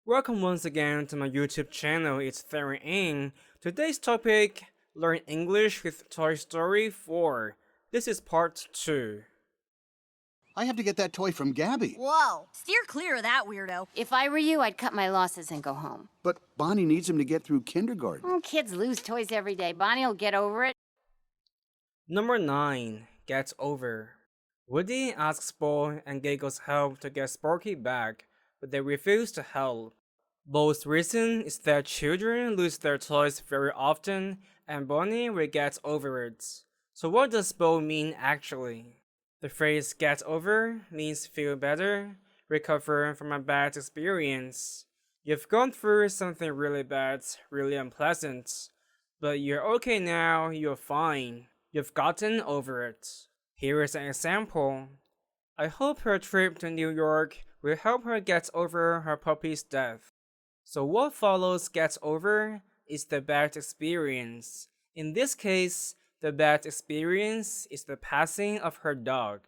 Welcome once again to my YouTube channel, it's Theron. Today's topic, Learn English with Toy Story 4. This is part 2. I have to get that toy from Gabby. Whoa, steer clear of that weirdo. If I were you, I'd cut my losses and go home. But Bonnie needs him to get through kindergarten. Oh, kids lose toys every day. Bonnie will get over it. Number 9, Get Over. Woody asks Bo and Giggle's help to get Sparky back, but they refuse to help. Bo's reason is that children lose their toys very often and Bonnie will get over it. So what does Bo mean actually? The phrase get over means feel better, recover from a bad experience. You've gone through something really bad, really unpleasant, but you're okay now, you're fine. You've gotten over it. Here is an example. I hope her trip to New York will help her get over her puppy's death. So what follows get over is the bad experience. In this case, the bad experience is the passing of her dog.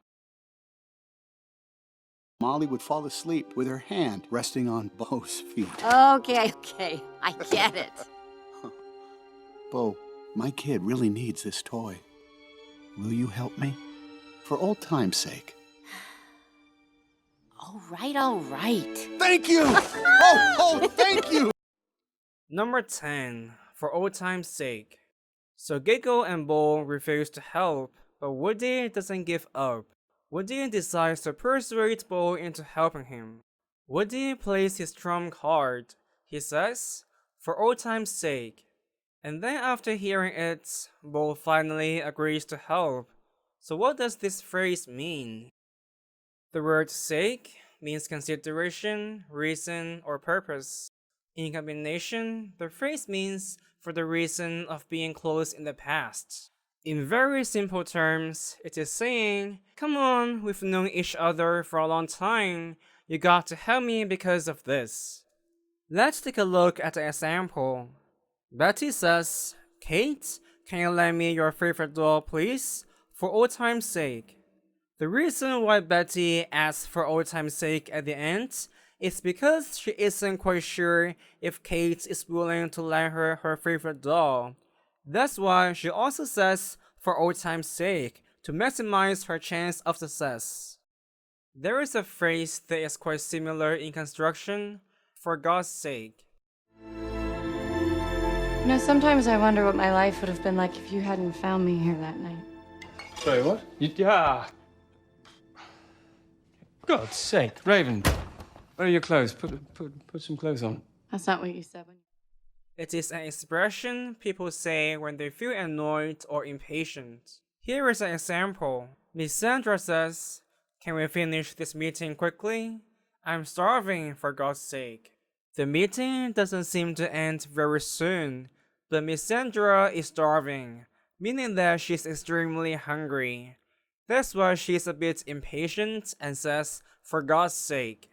Molly would fall asleep with her hand resting on Bo's feet. Okay, I get it. Bo, my kid really needs this toy. Will you help me? For old time's sake. All right. Thank you! Oh, thank you! Number 10, for old time's sake. So Giggle and Bo refuse to help, but Woody doesn't give up. Woody decides to persuade Bo into helping him. Woody plays his trump card. He says, for old time's sake. And then after hearing it, Bo finally agrees to help. So what does this phrase mean? The word sake means consideration, reason, or purpose. In combination, the phrase means for the reason of being close in the past. In very simple terms, it is saying, come on, we've known each other for a long time, you got to help me because of this. Let's take a look at the example. Betty says, Kate, can you lend me your favorite doll please? For old time's sake. The reason why Betty asks for old time's sake at the end is because she isn't quite sure if Kate is willing to lend her her favorite doll. That's why she also says for old time's sake to maximize her chance of success. There is a phrase that is quite similar in construction, for God's sake. You know, sometimes I wonder what my life would have been like if you hadn't found me here that night. Sorry, what? God's sake, Raven. Where are your clothes? Put some clothes on. That's not what you said. It is an expression people say when they feel annoyed or impatient. Here is an example. Miss Sandra says, can we finish this meeting quickly? I'm starving, for God's sake. The meeting doesn't seem to end very soon, but Miss Sandra is starving, meaning that she's extremely hungry. That's why she's a bit impatient and says, for God's sake.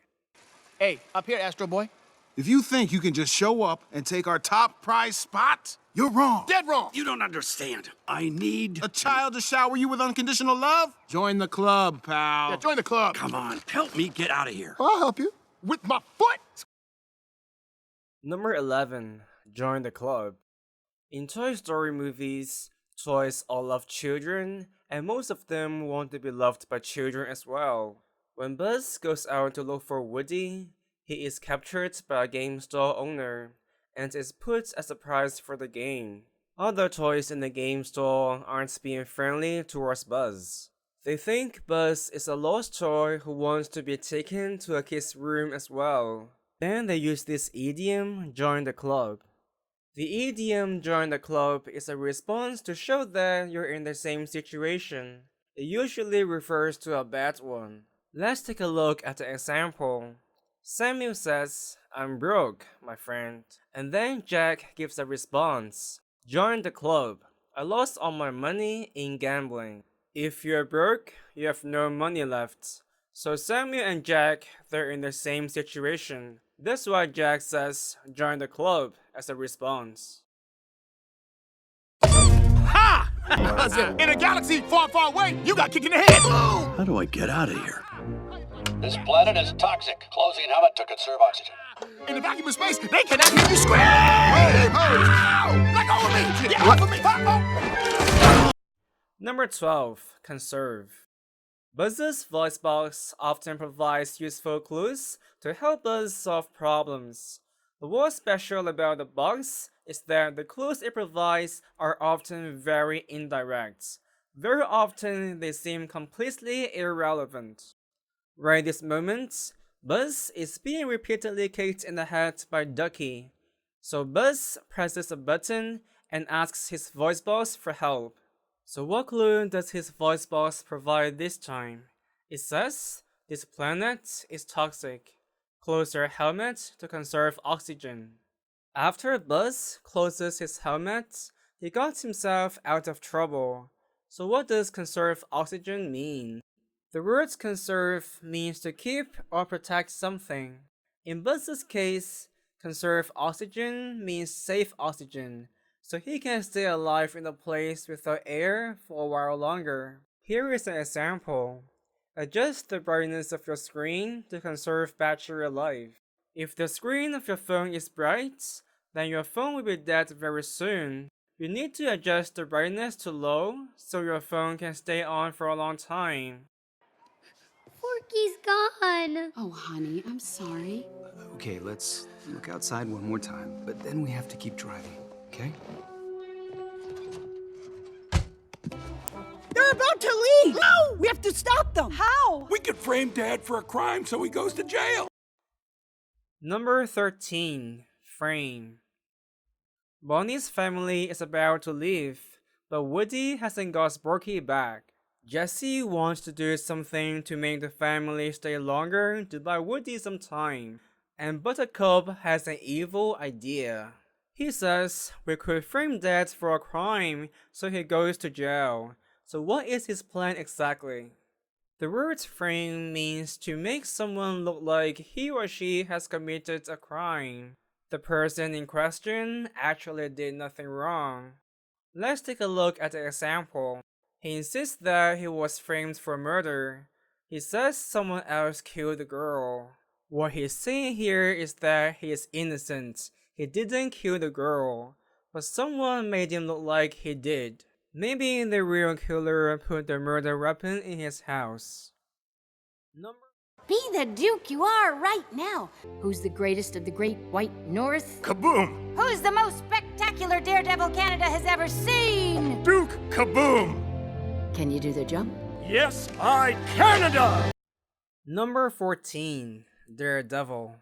Hey, up here, Astro Boy. If you think you can just show up and take our top prize spot, you're wrong. Dead wrong. You don't understand. I need a child to shower you with unconditional love. Join the club, pal. Yeah, join the club. Come on, help me get out of here. I'll help you. With my foot. Number 11. Join the club. In Toy Story movies, toys all love children, and most of them want to be loved by children as well. When Buzz goes out to look for Woody, he is captured by a game store owner and is put as a prize for the game. Other toys in the game store aren't being friendly towards Buzz. They think Buzz is a lost toy who wants to be taken to a kid's room as well. Then they use this idiom, join the club. The idiom join the club is a response to show that you're in the same situation. It usually refers to a bad one. Let's take a look at the example. Samuel says, I'm broke, my friend. And then Jack gives a response. Join the club. I lost all my money in gambling. If you're broke, you have no money left. So Samuel and Jack, they're in the same situation. That's why Jack says, "Join the club," as a response. Ha! In a galaxy far, far away, you got kicked in the head. Boom! How do I get out of here? This planet is toxic. Closing helmet to conserve oxygen. In the vacuum of space, they cannot hear you scream. Ow! Let go of me! Get off of me! Oh! Number 12. Conserve. Buzz's voice box often provides useful clues to help us solve problems. But what's special about the box is that the clues it provides are often very indirect. Very often they seem completely irrelevant. Right this moment, Buzz is being repeatedly kicked in the head by Ducky. So Buzz presses a button and asks his voice box for help. So what clue does his voice box provide this time? It says, "This planet is toxic. Close your helmet to conserve oxygen." After Buzz closes his helmet, he got himself out of trouble. So what does conserve oxygen mean? The word conserve means to keep or protect something. In Buzz's case, conserve oxygen means save oxygen, so he can stay alive in a place without air for a while longer. Here is an example. Adjust the brightness of your screen to conserve battery life. If the screen of your phone is bright, then your phone will be dead very soon. You need to adjust the brightness to low so your phone can stay on for a long time. Forky's gone. Oh, honey, I'm sorry. Okay, let's look outside one more time, but then we have to keep driving, okay? They're about to leave! No! We have to stop them! How? We could frame Dad for a crime so he goes to jail. Number 13. Frame. Bonnie's family is about to leave, but Woody hasn't got Sparky back. Jesse wants to do something to make the family stay longer to buy Woody some time, and Buttercup has an evil idea. He says we could frame Dad for a crime so he goes to jail. So what is his plan exactly? The word frame means to make someone look like he or she has committed a crime. The person in question actually did nothing wrong. Let's take a look at the example. He insists that he was framed for murder. He says someone else killed the girl. What he's saying here is that he is innocent. He didn't kill the girl, but someone made him look like he did. Maybe the real killer put the murder weapon in his house. Be the Duke you are right now. Who's the greatest of the great white North? Kaboom! Who's the most spectacular Daredevil Canada has ever seen? Duke Kaboom! Can you do the jump? Yes, I Canada! Number 14. Daredevil.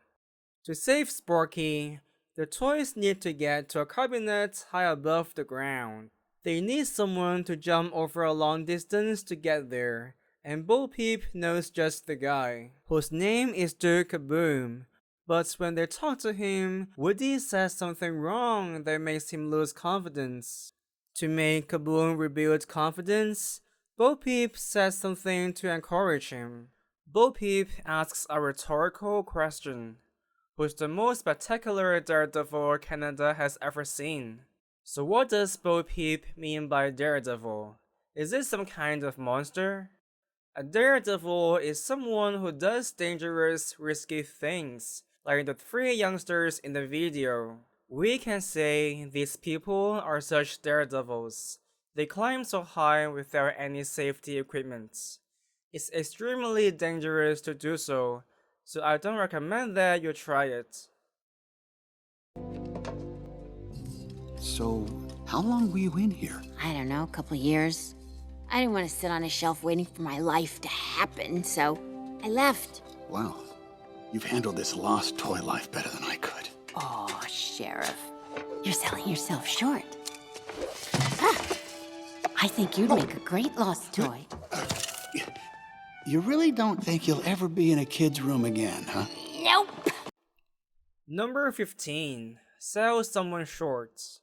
To save Sparky, the toys need to get to a cabinet high above the ground. They need someone to jump over a long distance to get there, and Bo Peep knows just the guy, whose name is Duke Kaboom. But when they talk to him, Woody says something wrong that makes him lose confidence. To make Kaboom rebuild confidence, Bo Peep says something to encourage him. Bo Peep asks a rhetorical question. Who's the most spectacular Daredevil Canada has ever seen? So what does Bo Peep mean by Daredevil? Is it some kind of monster? A daredevil is someone who does dangerous, risky things, like the three youngsters in the video. We can say these people are such daredevils. They climb so high without any safety equipment. It's extremely dangerous to do so, so I don't recommend that you try it. So, how long were you in here? I don't know, a couple years. I didn't want to sit on a shelf waiting for my life to happen, so I left. Wow. You've handled this lost toy life better than I could. Oh, Sheriff. You're selling yourself short. Ah, I think you'd make a great lost toy. You really don't think you'll ever be in a kid's room again, huh? Nope. Number 15. Sell someone short.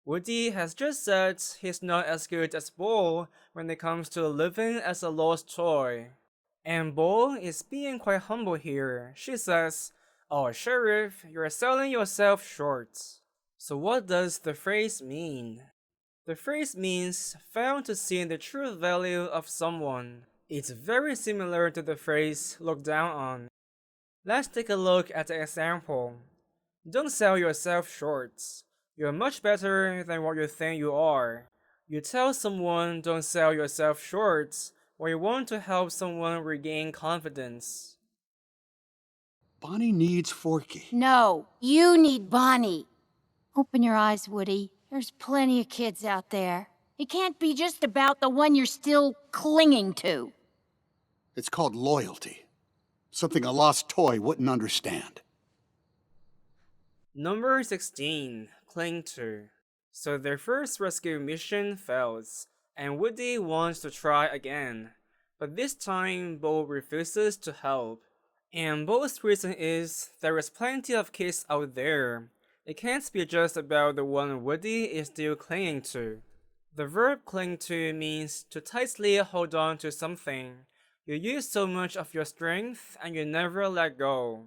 Woody has just said he's not as good as Bo when it comes to living as a lost toy. And Bo is being quite humble here. She says, Oh, Sheriff, you're selling yourself short. So what does the phrase mean? The phrase means fail to see the true value of someone. It's very similar to the phrase look down on. Let's take a look at the example. Don't sell yourself short. You're much better than what you think you are. You tell someone don't sell yourself short when you want to help someone regain confidence. Bonnie needs Forky. No, you need Bonnie. Open your eyes, Woody. There's plenty of kids out there. It can't be just about the one you're still clinging to. It's called loyalty. Something a lost toy wouldn't understand. Number 16. Cling to. So their first rescue mission fails, and Woody wants to try again. But this time, Bo refuses to help. And Bo's reason is there is plenty of kids out there. It can't be just about the one Woody is still clinging to. The verb cling to means to tightly hold on to something. You use so much of your strength and you never let go.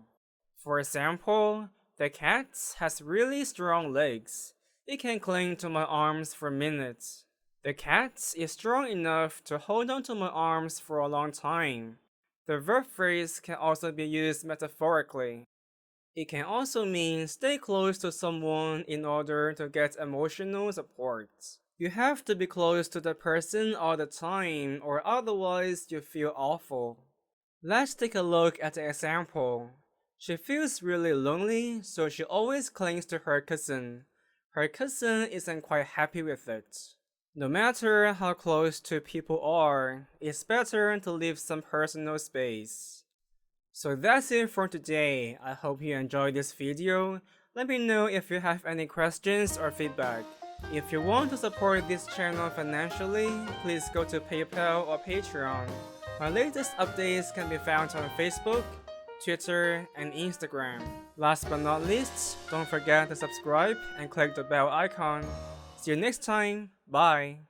For example, the cat has really strong legs. It can cling to my arms for minutes. The cat is strong enough to hold on to my arms for a long time. The verb phrase can also be used metaphorically. It can also mean stay close to someone in order to get emotional support. You have to be close to the person all the time or otherwise you feel awful. Let's take a look at the example. She feels really lonely, so she always clings to her cousin. Her cousin isn't quite happy with it. No matter how close two people are, it's better to leave some personal space. So that's it for today. I hope you enjoyed this video. Let me know if you have any questions or feedback. If you want to support this channel financially, please go to PayPal or Patreon. My latest updates can be found on Facebook, Twitter, and Instagram. Last but not least, don't forget to subscribe and click the bell icon. See you next time. Bye.